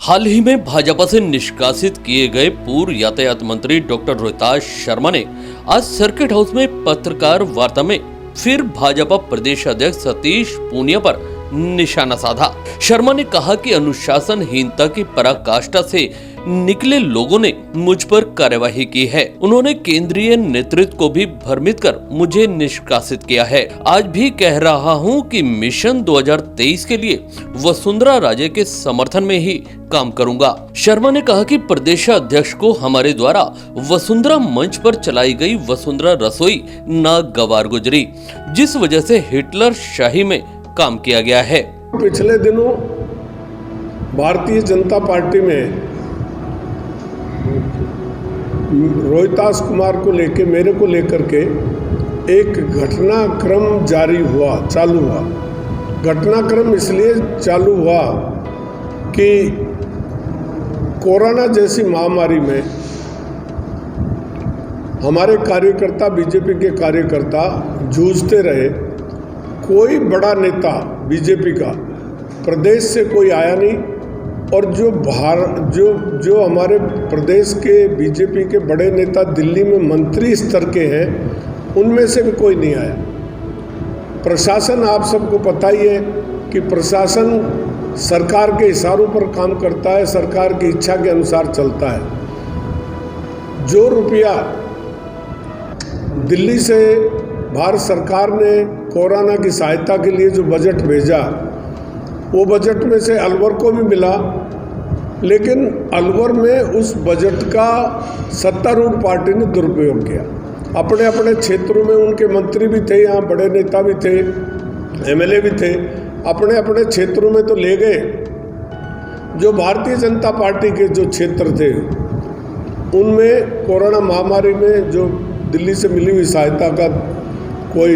हाल ही में भाजपा से निष्कासित किए गए पूर्व यातायात मंत्री डॉक्टर रोहिताश शर्मा ने आज सर्किट हाउस में पत्रकार वार्ता में फिर भाजपा प्रदेश अध्यक्ष सतीश पूनिया पर निशाना साधा। शर्मा ने कहा कि अनुशासनहीनता की पराकाष्ठा से निकले लोगों ने मुझ पर कार्यवाही की है। उन्होंने केंद्रीय नेतृत्व को भी भ्रमित कर मुझे निष्कासित किया है। आज भी कह रहा हूं कि मिशन 2023 के लिए वसुंधरा राजे के समर्थन में ही काम करूंगा। शर्मा ने कहा कि प्रदेश अध्यक्ष को हमारे द्वारा वसुंधरा मंच पर चलाई गई वसुंधरा रसोई नागवार गुजरी, जिस वजह से हिटलर शाही में काम किया गया है। पिछले दिनों भारतीय जनता पार्टी में रोहिताश कुमार को लेके मेरे को लेकर के एक घटनाक्रम चालू हुआ। घटनाक्रम इसलिए चालू हुआ कि कोरोना जैसी महामारी में हमारे कार्यकर्ता, बीजेपी के कार्यकर्ता जूझते रहे। कोई बड़ा नेता बीजेपी का प्रदेश से कोई आया नहीं, और जो हमारे प्रदेश के बीजेपी के बड़े नेता दिल्ली में मंत्री स्तर के हैं, उनमें से भी कोई नहीं आया। प्रशासन, आप सबको पता ही है कि प्रशासन सरकार के इशारों पर काम करता है, सरकार की इच्छा के अनुसार चलता है। जो रुपया दिल्ली से भारत सरकार ने कोरोना की सहायता के लिए जो बजट भेजा, वो बजट में से अलवर को भी मिला, लेकिन अलवर में उस बजट का सत्तारूढ़ पार्टी ने दुरुपयोग किया। अपने अपने क्षेत्रों में उनके मंत्री भी थे, यहाँ बड़े नेता भी थे, एमएलए भी थे, अपने अपने क्षेत्रों में तो ले गए। जो भारतीय जनता पार्टी के जो क्षेत्र थे, उनमें कोरोना महामारी में जो दिल्ली से मिली हुई सहायता का कोई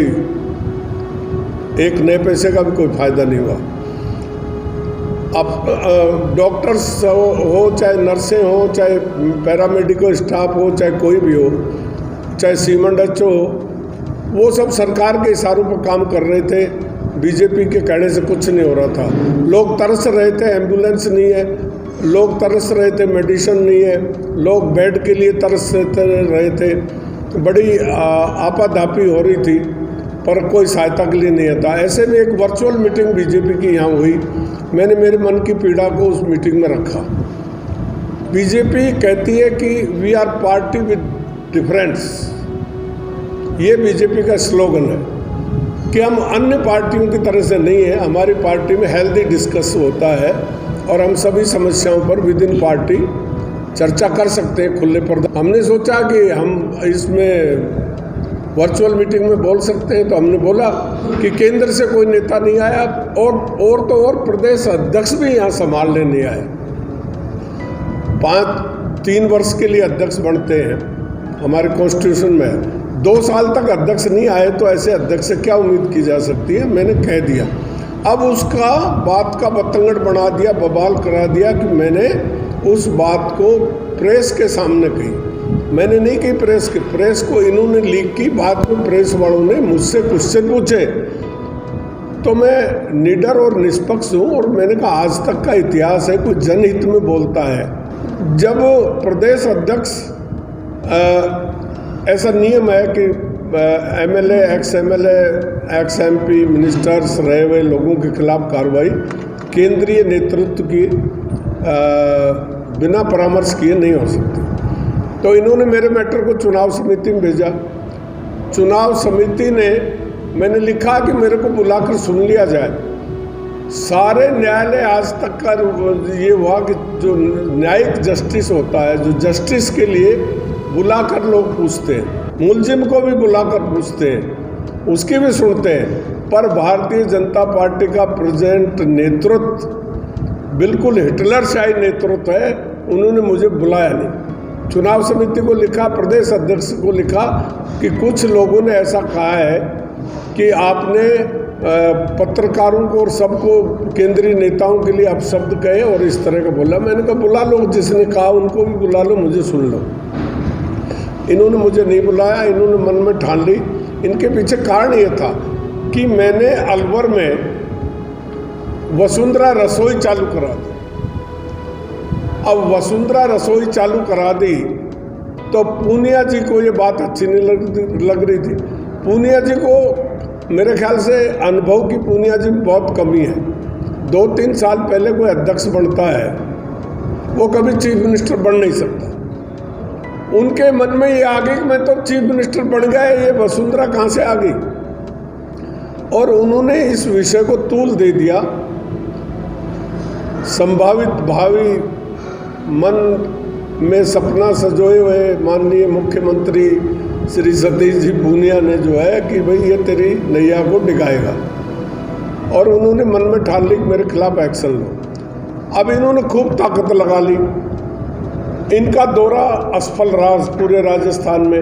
एक नए पैसे का भी कोई फायदा नहीं हुआ। अब डॉक्टर्स हो, चाहे नर्सें हो, चाहे पैरामेडिकल स्टाफ हो, चाहे कोई भी हो, चाहे सीएमएचओ हो, वो सब सरकार के इशारों पर काम कर रहे थे। बीजेपी के कहने से कुछ नहीं हो रहा था। लोग तरस रहे थे, एम्बुलेंस नहीं है, लोग तरस रहे थे, मेडिसिन नहीं है, लोग बेड के लिए तरस रहे थे, बड़ी आपाधापी हो रही थी, पर कोई सहायता के लिए नहीं आता। ऐसे में एक वर्चुअल मीटिंग बीजेपी की यहाँ हुई। मैंने मेरे मन की पीड़ा को उस मीटिंग में रखा। बीजेपी कहती है कि we are party with difference, ये बीजेपी का स्लोगन है कि हम अन्य पार्टियों की तरह से नहीं है। हमारी पार्टी में हेल्दी डिस्कस होता है और हम सभी समस्याओं पर विद इन पार्टी चर्चा कर सकते हैं खुले पर्दा। हमने सोचा कि हम इसमें वर्चुअल मीटिंग में बोल सकते हैं, तो हमने बोला कि केंद्र से कोई नेता नहीं आया, और प्रदेश अध्यक्ष भी यहाँ संभालने नहीं आए। 3 वर्ष के लिए अध्यक्ष बनते हैं, हमारे कॉन्स्टिट्यूशन में है। 2 साल तक अध्यक्ष नहीं आए तो ऐसे अध्यक्ष से क्या उम्मीद की जा सकती है। मैंने कह दिया। अब उसका बात का बतंगड़ बना दिया, बवाल करा दिया कि मैंने उस बात को प्रेस के सामने कही। मैंने नहीं कही प्रेस को इन्होंने लीक की। बाद में प्रेस वालों ने मुझसे क्वेश्चन पूछे, तो मैं निडर और निष्पक्ष हूँ, और मैंने कहा आज तक का इतिहास है, कोई जनहित में बोलता है। जब प्रदेश अध्यक्ष, ऐसा नियम है कि MLA, ex MLA, x MP, ministers रहे हुए लोगों के खिलाफ कार्रवाई केंद्रीय नेतृत्व की बिना परामर्श किए नहीं हो सकती। तो इन्होंने मेरे मैटर को चुनाव समिति में भेजा। चुनाव समिति ने, मैंने लिखा कि मेरे को बुलाकर सुन लिया जाए। सारे न्यायालय आज तक का ये हुआ कि जो न्यायिक जस्टिस होता है, जो जस्टिस के लिए बुलाकर लोग पूछते हैं, मुलजिम को भी बुलाकर पूछते हैं, उसकी भी सुनते हैं, पर भारतीय जनता पार्टी का प्रेजेंट नेतृत्व बिल्कुल हिटलरशाही नेतृत्व है। उन्होंने मुझे बुलाया नहीं। चुनाव समिति को लिखा, प्रदेश अध्यक्ष को लिखा कि कुछ लोगों ने ऐसा कहा है कि आपने पत्रकारों को और सबको, केंद्रीय नेताओं के लिए अपशब्द कहे और इस तरह का बोला। मैंने कहा बुला लो, जिसने कहा उनको भी बुला लो, मुझे सुन लो। इन्होंने मुझे नहीं बुलाया, इन्होंने मन में ठान ली। इनके पीछे कारण ये था कि मैंने अलवर में वसुंधरा रसोई चालू करा दी। अब वसुंधरा रसोई चालू करा दी तो पूनिया जी को ये बात अच्छी नहीं लग रही थी। पूनिया जी को मेरे ख्याल से अनुभव की पूनिया जी में बहुत कमी है। 2-3 साल पहले कोई अध्यक्ष बनता है वो कभी चीफ मिनिस्टर बन नहीं सकता। उनके मन में ये आ गई कि मैं तो चीफ मिनिस्टर बन गया, ये वसुंधरा कहाँ से आ गई। और उन्होंने इस विषय को तूल दे दिया। संभावित भावी मन में सपना सजोए हुए माननीय मुख्यमंत्री श्री सतीश जी पूनिया ने जो है कि भाई ये तेरी नैया को डिगाएगा, और उन्होंने मन में ठान ली मेरे खिलाफ एक्शन लो। अब इन्होंने खूब ताकत लगा ली। इनका दौरा असफल रहा पूरे राजस्थान में।